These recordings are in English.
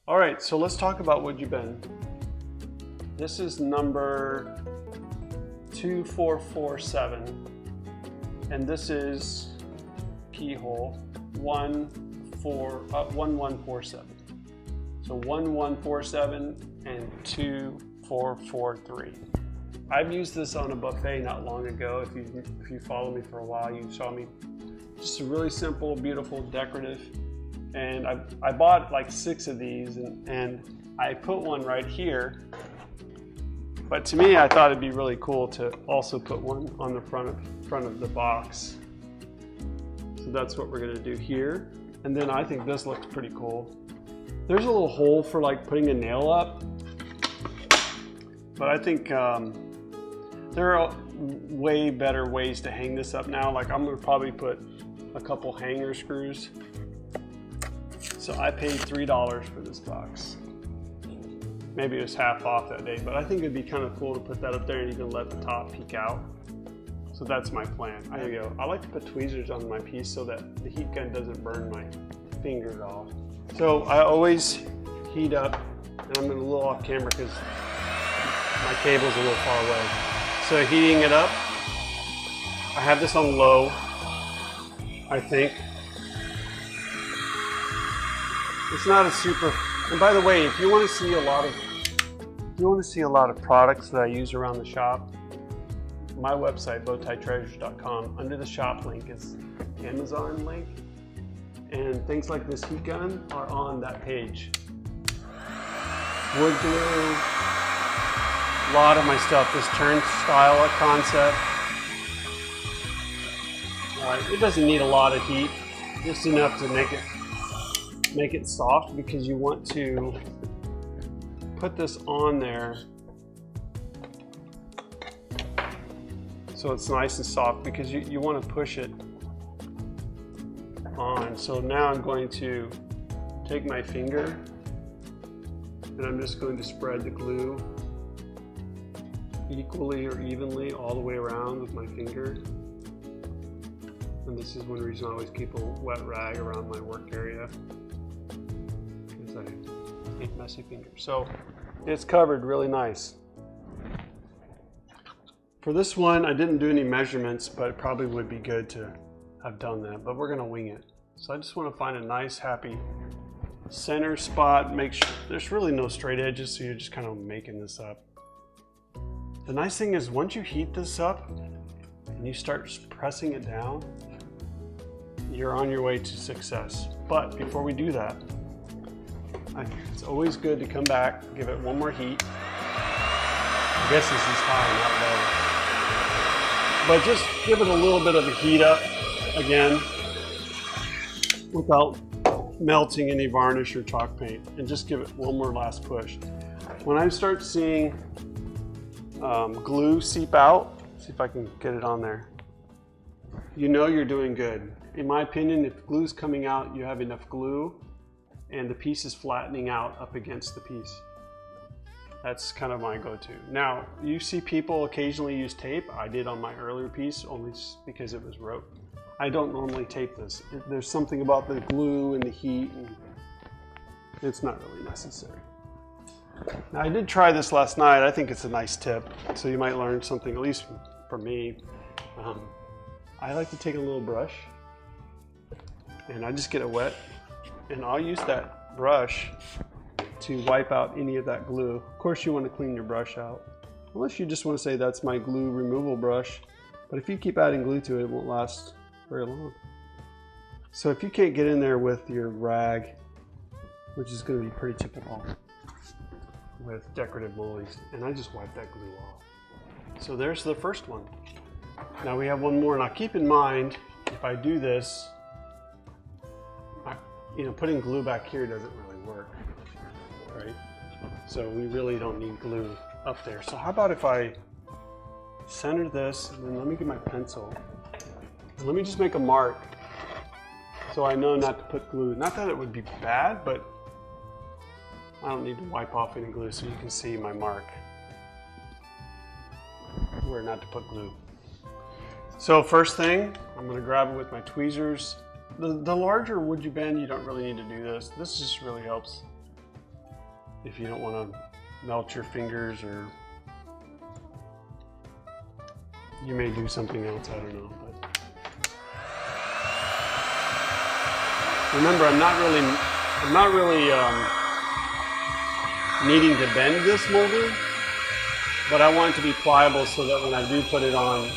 All right, so let's talk about Would You Bend. This is number 2447, and this is keyhole 1147. So 1147 and 2443. I've used this on a buffet not long ago. If you follow me for a while, you saw me. Just a really simple, beautiful, decorative. And I bought like 6 of these, and I put one right here. But to me, I thought it'd be really cool to also put one on the front of the box. So that's what we're gonna do here. And then I think this looks pretty cool. There's a little hole for like putting a nail up, but I think there are way better ways to hang this up now. Like I'm gonna probably put a couple hanger screws. So I paid $3 for this box. Maybe it was half off that day, but I think it'd be kind of cool to put that up there and even let the top peek out. So that's my plan. There you go. I like to put tweezers on my piece so that the heat gun doesn't burn my fingers off. So I always heat up, and I'm a little off camera because my cable's a little far away. So heating it up, I have this on low, I think. It's not a super, and by the way, if you want to see a lot of products that I use around the shop, my website, bowtietreasures.com, under the shop link is Amazon link, and things like this heat gun are on that page. Wood glue, a lot of my stuff, this turnstile concept. It doesn't need a lot of heat, just enough to make it soft, because you want to put this on there so it's nice and soft, because you want to push it on. So now I'm going to take my finger and I'm just going to spread the glue equally or evenly all the way around with my finger. And this is one reason I always keep a wet rag around my work area, because I hate messy fingers. So it's covered really nice. For this one, I didn't do any measurements, but it probably would be good to have done that, but we're gonna wing it. So I just wanna find a nice, happy center spot. Make sure there's really no straight edges, so you're just kind of making this up. The nice thing is, once you heat this up and you start pressing it down, you're on your way to success. But before we do that, it's always good to come back, give it one more heat. I guess this is high, not low. But just give it a little bit of a heat up again without melting any varnish or chalk paint, and just give it one more last push. When I start seeing glue seep out, see if I can get it on there, you know you're doing good. In my opinion, if glue's coming out, you have enough glue and the piece is flattening out up against the piece. That's kind of my go-to. Now, you see people occasionally use tape. I did on my earlier piece only because it was rope. I don't normally tape this. There's something about the glue and the heat, and it's not really necessary. Now, I did try this last night. I think it's a nice tip, so you might learn something, at least for me. I like to take a little brush, and I just get it wet, and I'll use that brush to wipe out any of that glue. Of course, you want to clean your brush out, unless you just want to say that's my glue removal brush. But if you keep adding glue to it, it won't last very long. So if you can't get in there with your rag, which is going to be pretty typical with decorative mouldings, and I just wipe that glue off. So there's the first one. Now we have one more. Now keep in mind, if I do this, putting glue back here doesn't really work, right? So we really don't need glue up there. So how about if I center this, and then let me get my pencil, and let me just make a mark so I know not to put glue. Not that it would be bad, but I don't need to wipe off any glue, so you can see my mark where not to put glue. So first thing, I'm going to grab it with my tweezers. The larger Would You Bend, you don't really need to do this. This just really helps if you don't want to melt your fingers, or you may do something else, I don't know. But remember, I'm not really needing to bend this molding, but I want it to be pliable so that when I do put it on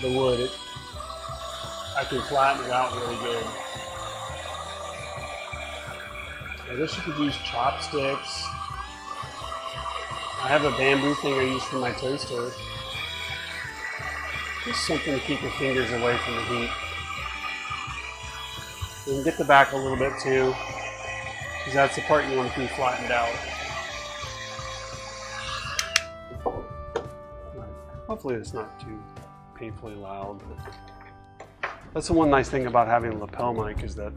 the wood, I can flatten it out really good. I guess you could use chopsticks. I have a bamboo thing I use for my toaster. Just something to keep your fingers away from the heat. You can get the back a little bit too, because that's the part you want to be flattened out. Hopefully it's not too painfully loud. That's the one nice thing about having a lapel mic, is that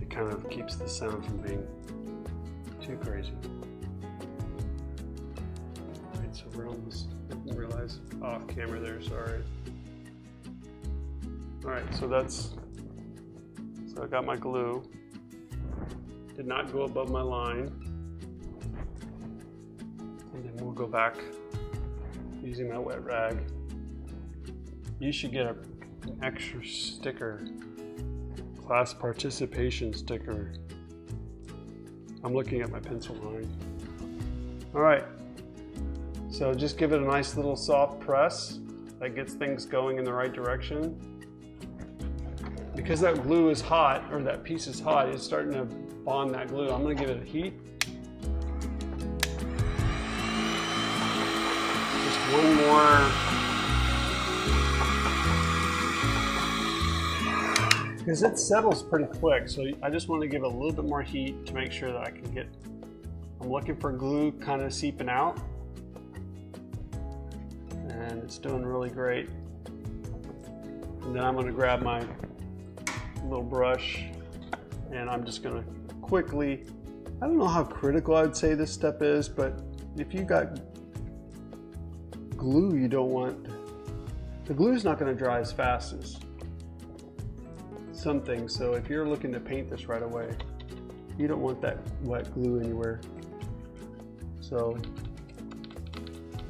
it kind of keeps the sound from being too crazy. Alright, so we're almost, I didn't realize off camera there, sorry. Alright, so I got my glue. Did not go above my line. And then we'll go back using my wet rag. You should get an extra sticker, class participation sticker. I'm looking at my pencil line. All right, so just give it a nice little soft press that gets things going in the right direction. Because that glue is hot, or that piece is hot, it's starting to bond that glue. I'm gonna give it a heat. Just one more. Because it settles pretty quick, so I just want to give it a little bit more heat to make sure that I can get, I'm looking for glue kind of seeping out. And it's doing really great. And then I'm going to grab my little brush, and I'm just going to quickly, I don't know how critical I'd say this step is, but if you got glue you don't want, the glue's not going to dry as fast as some things. So if you're looking to paint this right away, you don't want that wet glue anywhere. So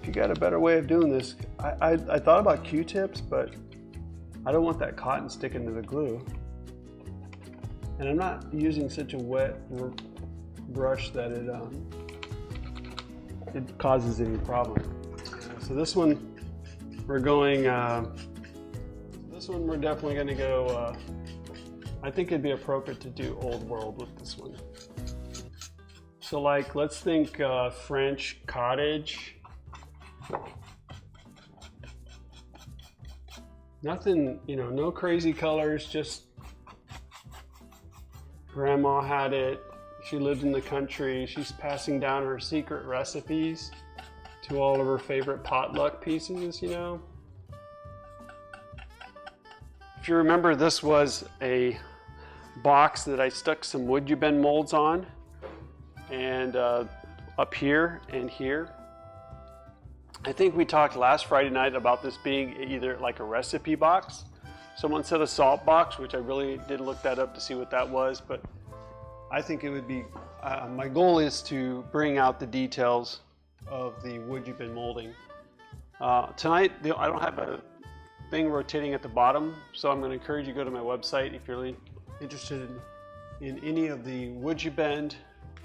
if you got a better way of doing this, I thought about Q-tips, but I don't want that cotton sticking to the glue. And I'm not using such a wet brush that it causes any problem. So this one, we're going, this one we're definitely going to go, I think it'd be appropriate to do Old World with this one. So like, let's think French cottage. Nothing, you know, no crazy colors, just grandma had it. She lived in the country. She's passing down her secret recipes to all of her favorite potluck pieces, you know. If you remember, this was a box that I stuck some wood you bend molds on, and up here and here. I think we talked last Friday night about this being either like a recipe box. Someone said a salt box, which I really did look that up to see what that was, but I think it would be, my goal is to bring out the details of the wood you bend molding. Tonight, I don't have a thing rotating at the bottom, so I'm going to encourage you to go to my website if you're really interested in any of the wood you bend,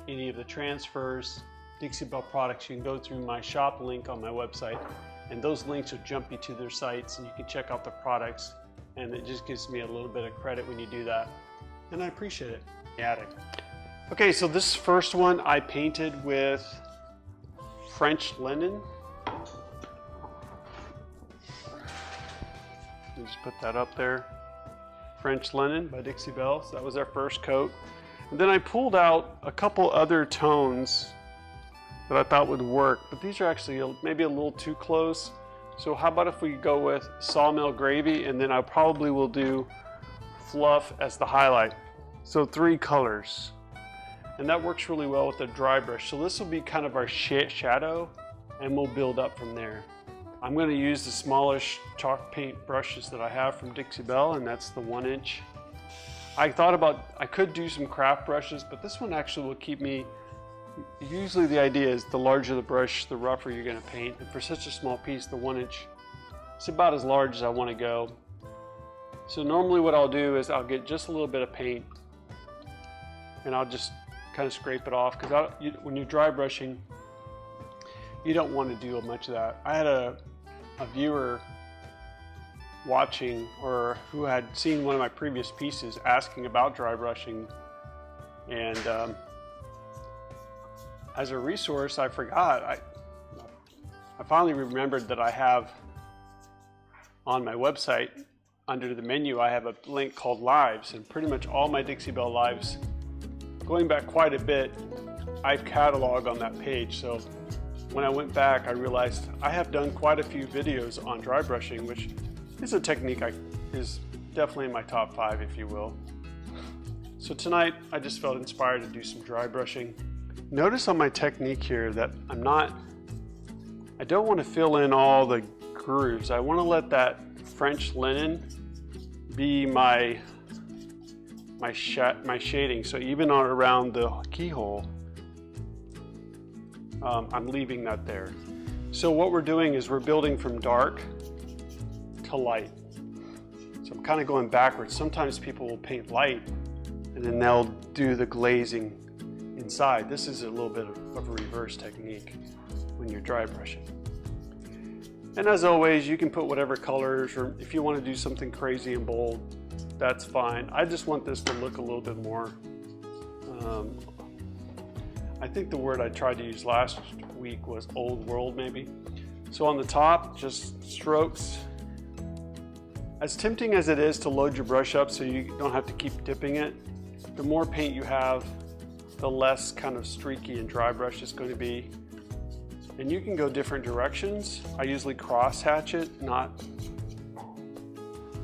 any of the transfers, Dixie Belle products. You can go through my shop link on my website, and those links will jump you to their sites, and you can check out the products, and it just gives me a little bit of credit when you do that, and I appreciate it. Attic. Okay, so this first one I painted with French linen. Just put that up there. French linen by Dixie Belle. So that was our first coat. And then I pulled out a couple other tones that I thought would work, but these are actually maybe a little too close. So how about if we go with Sawmill Gravy, and then I probably will do Fluff as the highlight. So 3 colors. And that works really well with the dry brush. So this will be kind of our shadow, and we'll build up from there. I'm going to use the smallish chalk paint brushes that I have from Dixie Belle, and that's the 1-inch. I thought about, I could do some craft brushes, but this one actually will keep me Usually the idea is the larger the brush, the rougher you're going to paint. And for such a small piece, the 1 inch, it's about as large as I want to go. So normally what I'll do is I'll get just a little bit of paint and I'll just kind of scrape it off, because when you're dry brushing, you don't want to do much of that. I had a viewer watching, or who had seen one of my previous pieces, asking about dry brushing, and as a resource, I forgot. I finally remembered that I have on my website, under the menu, I have a link called Lives, and pretty much all my Dixie Belle Lives, going back quite a bit, I've cataloged on that page. So when I went back, I realized I have done quite a few videos on dry brushing, which is a technique is definitely in my top 5, if you will. So tonight, I just felt inspired to do some dry brushing. Notice on my technique here that I don't want to fill in all the grooves. I want to let that French linen be my shading. So even around the keyhole, I'm leaving that there. So what we're doing is we're building from dark to light. So I'm kind of going backwards. Sometimes people will paint light and then they'll do the glazing inside. This is a little bit of a reverse technique when you're dry brushing. And as always, you can put whatever colors, or if you want to do something crazy and bold, that's fine. I just want this to look a little bit more, I think the word I tried to use last week was old world maybe. So on the top, just strokes. As tempting as it is to load your brush up so you don't have to keep dipping it, the more paint you have, the less kind of streaky and dry brush it's going to be. And you can go different directions. I usually cross hatch it,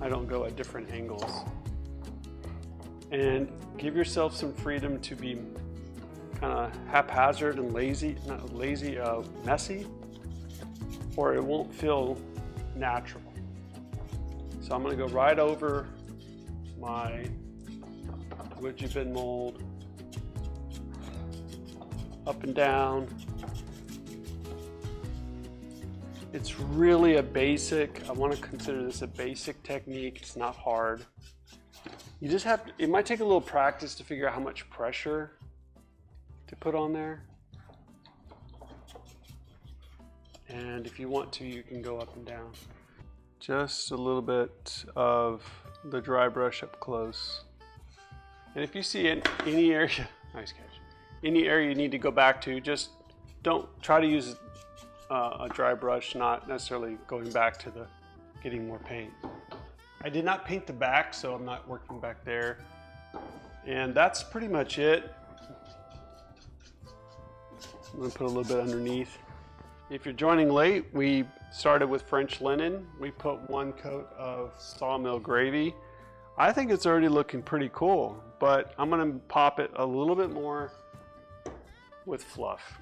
I don't go at different angles. And give yourself some freedom to be kind of haphazard and lazy, messy, or it won't feel natural. So I'm going to go right over my wood you've been mold, up and down. It's really a basic, I want to consider this a basic technique. It's not hard. You just have to, it might take a little practice to figure out how much pressure to put on there. And if you want to, you can go up and down. Just a little bit of the dry brush up close. And if you see any area, nice catch, any area you need to go back to, just don't try to use a dry brush, not necessarily going back to getting more paint. I did not paint the back, so I'm not working back there. And that's pretty much it. I'm going to put a little bit underneath. If you're joining late, we started with French linen. We put 1 coat of sawmill gravy. I think it's already looking pretty cool, but I'm going to pop it a little bit more with fluff.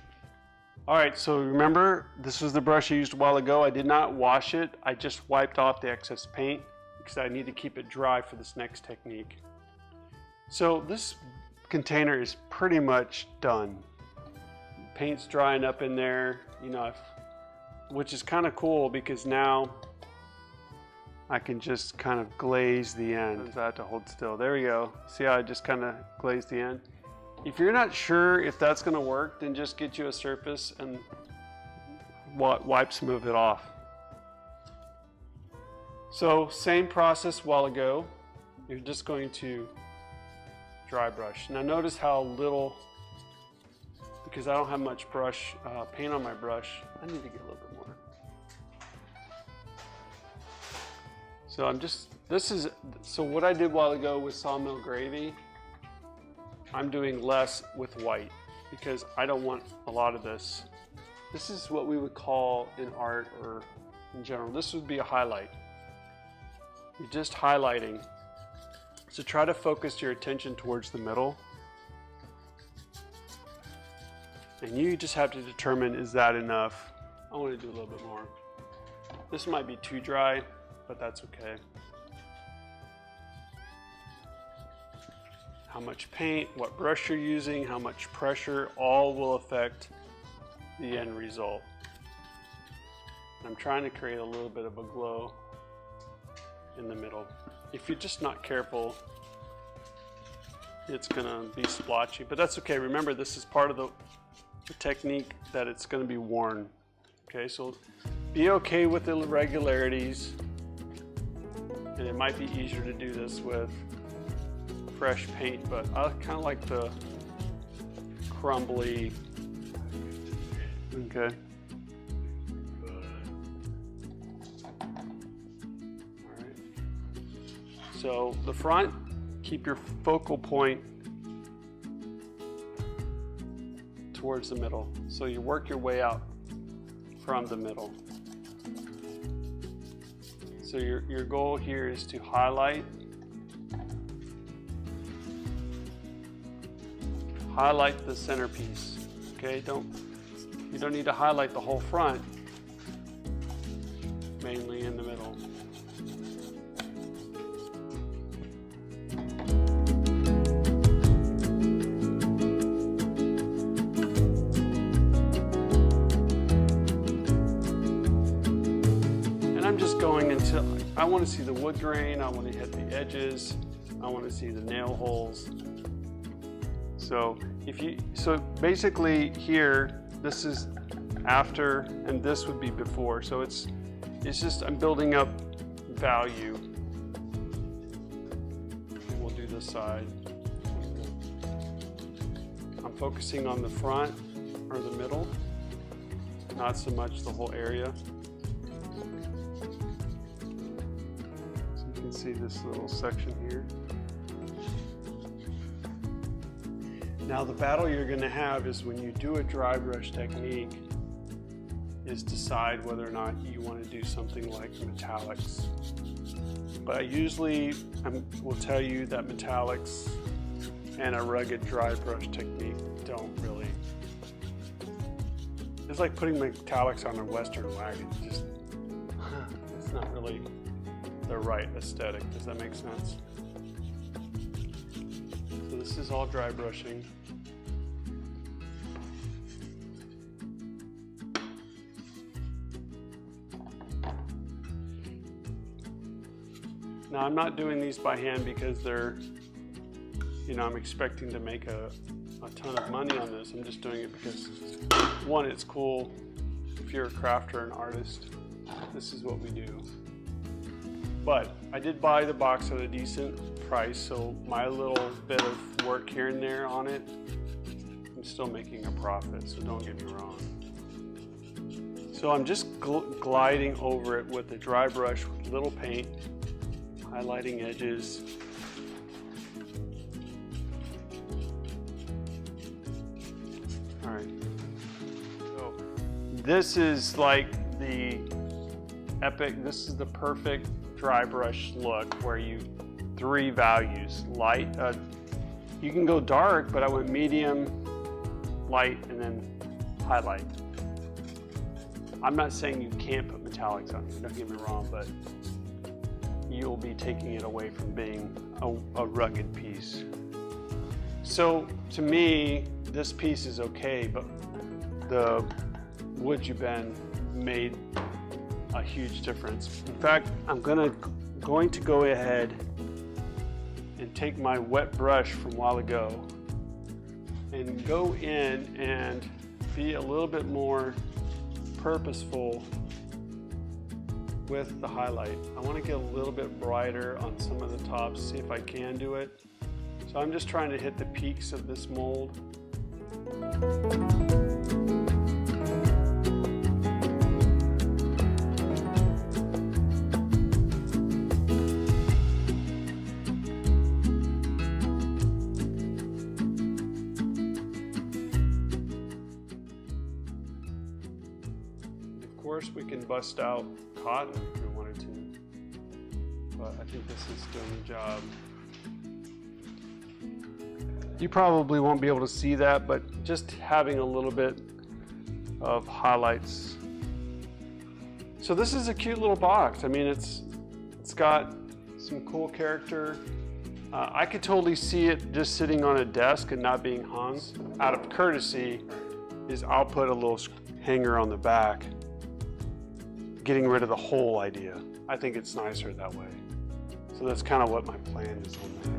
All right, so remember, this was the brush I used a while ago. I did not wash it. I just wiped off the excess paint because I need to keep it dry for this next technique. So this container is pretty much done. Paint's drying up in there, which is kind of cool because now I can just kind of glaze the end. I have to hold still. There we go. See how I just kind of glazed the end? If you're not sure if that's going to work, then just get you a surface and wipe some of it off. So same process a while ago. You're just going to dry brush. Now notice how little, because I don't have much brush paint on my brush, I need to get a little bit more. So so what I did a while ago with sawmill gravy, I'm doing less with white because I don't want a lot of this. This is what we would call in art, or in general, this would be a highlight. You're just highlighting. So try to focus your attention towards the middle. And you just have to determine, is that enough? I want to do a little bit more. This might be too dry, but that's okay. how much paint, what brush you're using, how much pressure, all will affect the end result. I'm trying to create a little bit of a glow in the middle. If you're just not careful, it's gonna be splotchy, but that's okay. Remember, this is part of the technique that it's gonna be worn. Okay, so be okay with the irregularities, and it might be easier to do this with fresh paint, but I kind of like the crumbly. Okay. All right. So the front, keep your focal point towards the middle. So you work your way out from the middle. So your goal here is to highlight the centerpiece. Okay, you don't need to highlight the whole front, mainly in the middle. And I'm just going until I want to see the wood grain, I want to hit the edges, I want to see the nail holes. So basically here, this is after and this would be before. So it's just, I'm building up value. And we'll do this side. I'm focusing on the front or the middle, not so much the whole area. So you can see this little section here. Now the battle you're going to have is when you do a dry brush technique is decide whether or not you want to do something like metallics. But I usually will tell you that metallics and a rugged dry brush technique don't really. It's like putting metallics on a Western wagon. It's not really the right aesthetic. Does that make sense? So this is all dry brushing. Now I'm not doing these by hand because they're, I'm expecting to make a ton of money on this. I'm just doing it because, one, it's cool. If you're a crafter or an artist, this is what we do. But I did buy the box at a decent price, so my little bit of work here and there on it, I'm still making a profit, so don't get me wrong. So I'm just gliding over it with a dry brush with little paint, highlighting edges. All right, so this is like the epic, this is the perfect dry brush look where you three values, light, you can go dark, but I went medium, light, and then highlight. I'm not saying you can't put metallics on it, don't get me wrong, but you'll be taking it away from being a rugged piece. So to me, this piece is okay, but the wood you bend made a huge difference. In fact, I'm going to go ahead and take my wet brush from a while ago and go in and be a little bit more purposeful with the highlight. I want to get a little bit brighter on some of the tops, see if I can do it. So I'm just trying to hit the peaks of this mold. Of course, we can bust out cotton if we wanted to, but I think this is doing the job. You probably won't be able to see that, but just having a little bit of highlights. So this is a cute little box. I mean, it's got some cool character. I could totally see it just sitting on a desk and not being hung. Out of courtesy, I'll put a little hanger on the back, getting rid of the whole idea. I think it's nicer that way. So that's kind of what my plan is on that.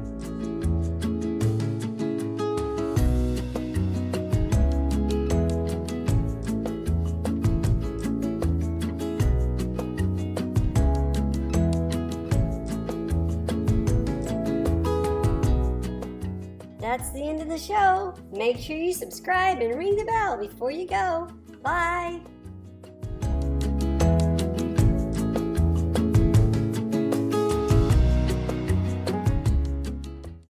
That's the end of the show. Make sure you subscribe and ring the bell before you go. Bye.